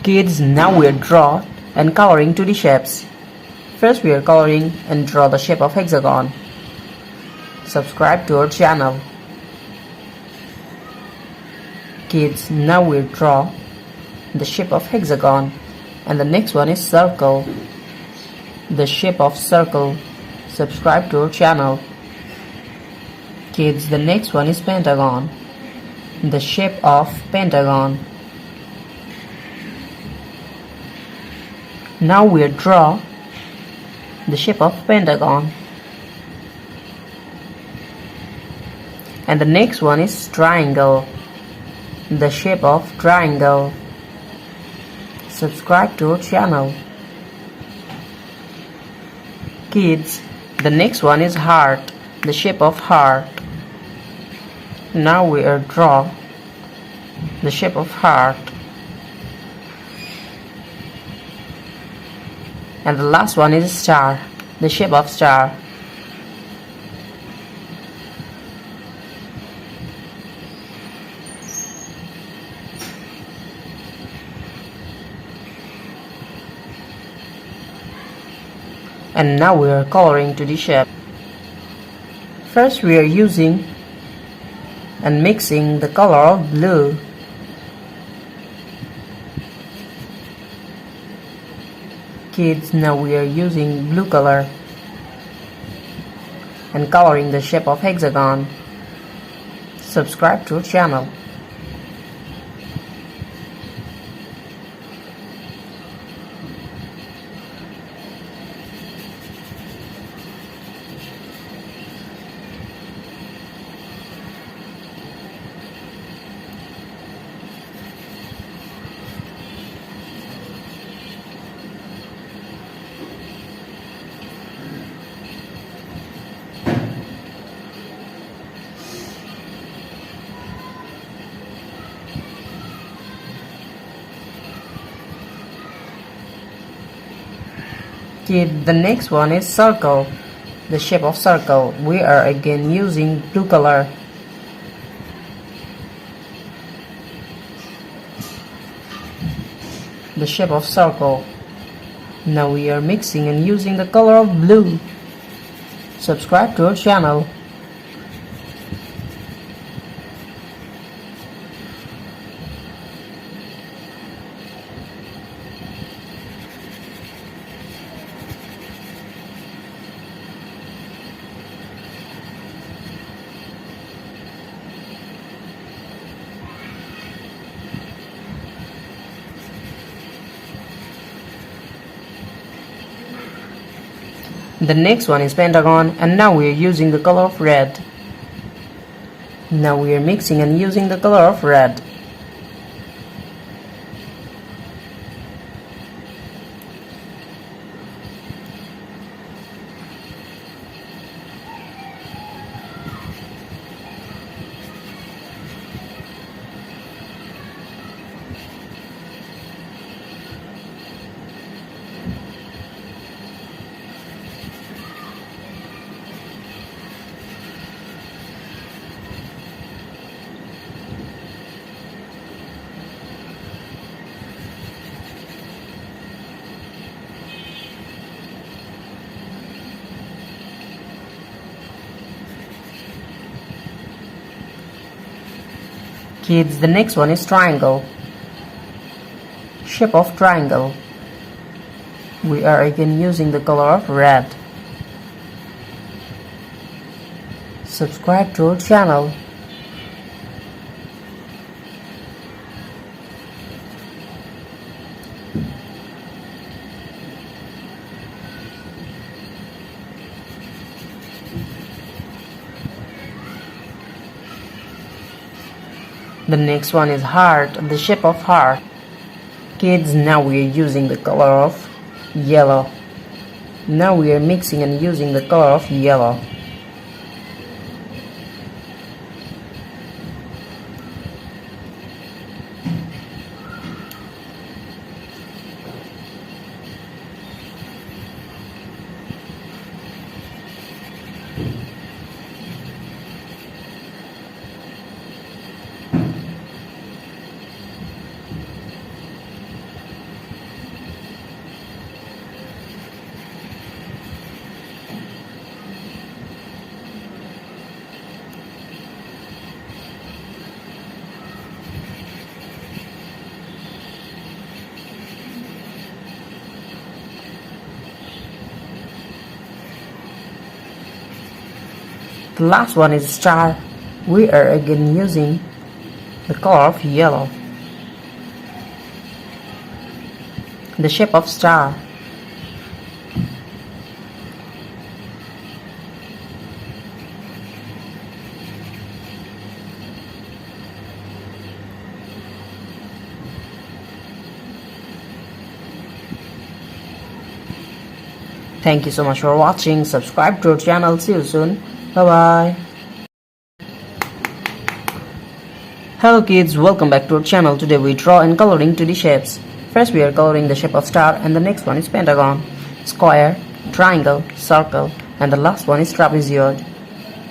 Kids, now we are draw and coloring 2D shapes. First we are coloring and draw the shape of hexagon. Subscribe to our channel. Kids, now we draw the shape of hexagon, and the next one is circle. The shape of circle. Subscribe to our channel. Kids, the next one is pentagon. The shape of pentagon. Now we draw the shape of pentagon, and the next one is triangle. The shape of triangle. Subscribe to our channel. Kids, the next one is heart. The shape of heart. Now we draw the shape of heart, and the last one is star. The shape of star. And now we are coloring to the shape. First we are using and mixing the color of blue. Kids, now we are using blue color and coloring the shape of hexagon. Subscribe to our channel. Kid, the next one is circle. The shape of circle. We are again using blue color. The shape of circle. Now we are mixing and using the color of blue. Subscribe to our channel. The next one is pentagon, and now we are using the color of red. Now we are mixing and using the color of red. Kids, the next one is triangle. Shape of triangle. We are again using the color of red. Subscribe to our channel. The next one is heart, the shape of heart. Kids, now we are using the color of yellow. Now we are mixing and using the color of yellow. The last one is star. We are again using the color of yellow. The shape of star. Thank you so much for watching. Subscribe to our channel. See you soon. Bye bye. Hello kids, welcome back to our channel. Today we draw and coloring 2D shapes. First we are coloring the shape of star, and the next one is pentagon, square, triangle, circle, and the last one is trapezoid.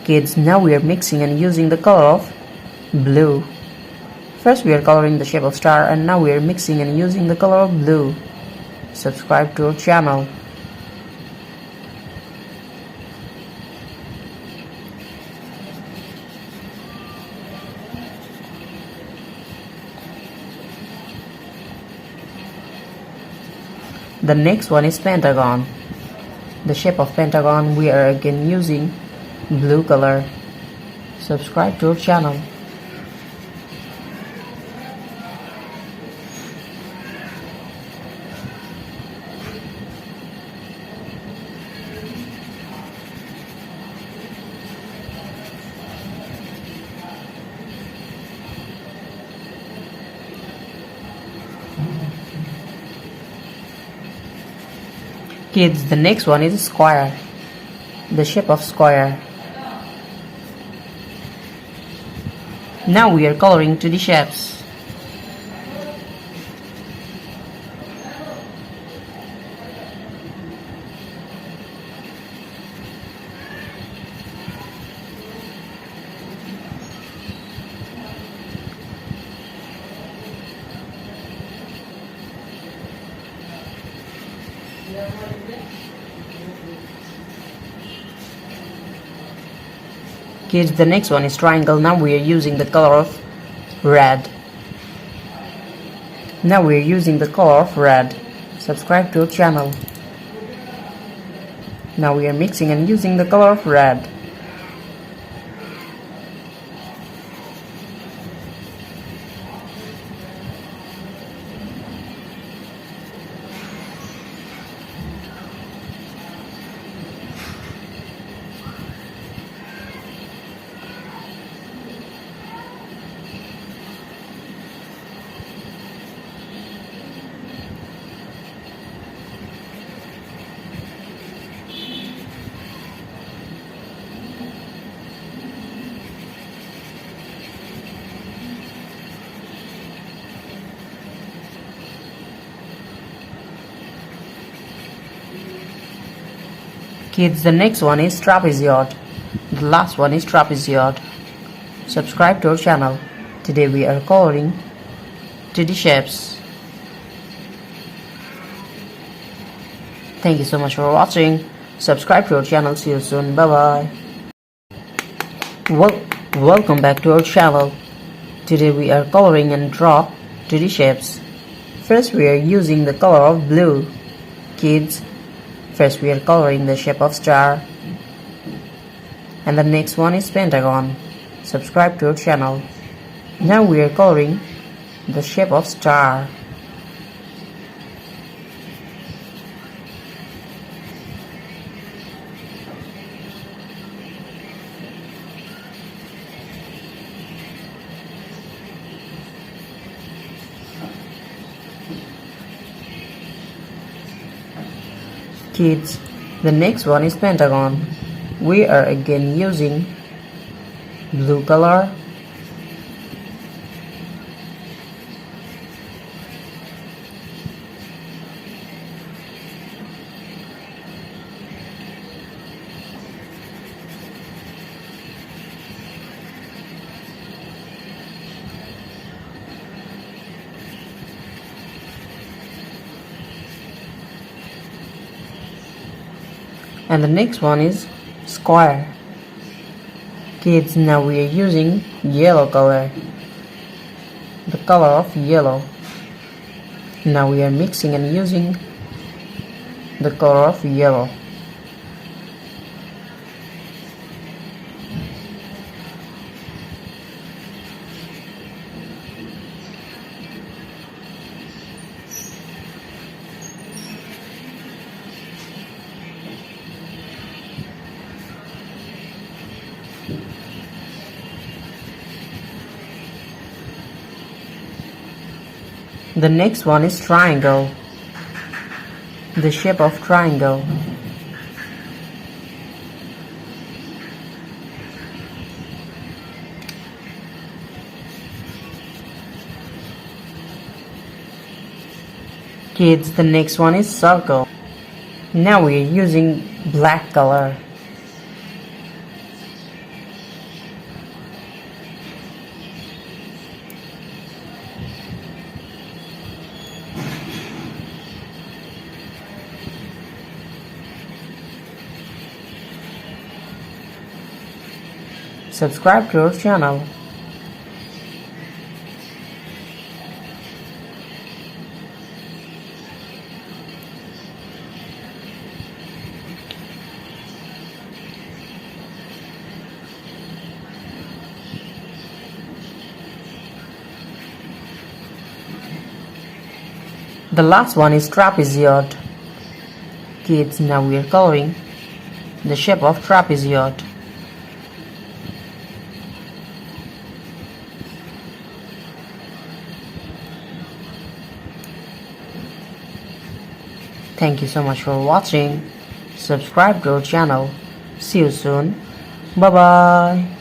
Kids, now we are mixing and using the color of blue. First we are coloring the shape of star, and now we are mixing and using the color of blue. Subscribe to our channel. The next one is pentagon. The shape of pentagon, we are again using blue color. Subscribe to our channel. Kids, the next one is square. The shape of square. Now we are coloring 2D shapes. Kids, the next one is triangle. Now we are using the color of red. Now we are using the color of red. Subscribe to our channel. Now we are mixing and using the color of red. Kids, the next one is trapezoid. The last one is trapezoid. Subscribe to our channel. Today we are coloring 2D shapes. Thank you so much for watching. Subscribe to our channel. See you soon. Bye bye. Welcome back to our channel. Today we are coloring and draw 2D shapes. First we are using the color of blue. Kids, first we are coloring the shape of star, and the next one is pentagon. Subscribe to our channel. Now we are coloring the shape of star. Kids, the next one is pentagon. We are again using blue color. And the next one is square. Kids, now we are using yellow color, the color of yellow. Now we are mixing and using the color of yellow. The next one is triangle. The shape of triangle. Kids, the next one is circle. Now we are using black color. Subscribe to our channel. The last one is trapezoid. Kids, now we are coloring the shape of trapezoid. Thank you so much for watching. Subscribe to our channel. See you soon. Bye bye.